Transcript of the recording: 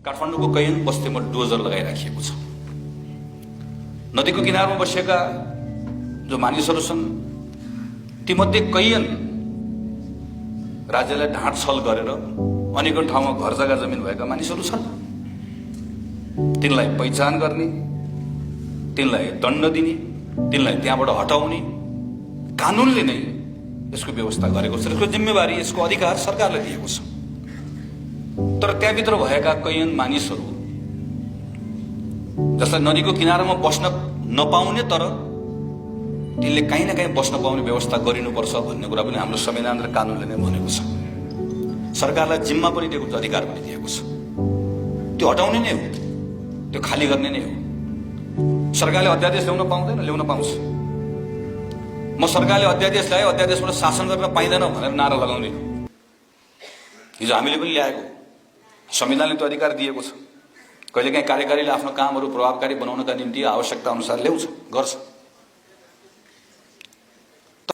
काठमाडौँको कैयन बस्तीमा डोजर लगाइराखिएको छ। नदीको किनारमा बसेका जो मानिसहरू छन् तीमध्ये कैयन राज्यलाई ढाँट छल गरेर अनेकौं ठाउँमा घर जग्गा जमिन भएका मानिसहरू छन्। तिनलाई पहिचान गर्ने, तिनलाई दण्ड दिने, तिनलाई त्यहाँबाट हटाउने कानूनले नै यसको व्यवस्था गरेको छ। यसको जिम्मेवारी, यसको अधिकार सरकारले दिएको छ। तर त्यहाँभित्र भएका कैयन मानिसहरू जसलाई नदीको किनारामा बस्न नपाउने तर तिनले कहीँ न कहीँ बस्न पाउने व्यवस्था गरिनुपर्छ भन्ने कुरा पनि हाम्रो संविधान र कानूनले नै भनेको छ। सरकारलाई जिम्मा पनि दिएको छ, अधिकार पनि दिएको छ। त्यो हटाउने नै हो, त्यो खाली गर्ने नै हो। सरकारले अध्यादेश ल्याउन पाउँदैन, ल्याउन पाउँछ। म सरकारले अध्यादेश ल्याए, अध्यादेशबाट शासन गर्न पाइँदैन भनेर नारा लगाउने हो। हिजो हामीले पनि ल्याएको, संविधानले त्यो अधिकार दिएको छ। कहिलेकाहीँ कार्यकारीले आफ्नो कामहरू प्रभावकारी बनाउनका निम्ति आवश्यकता अनुसार ल्याउँछ, गर्छ।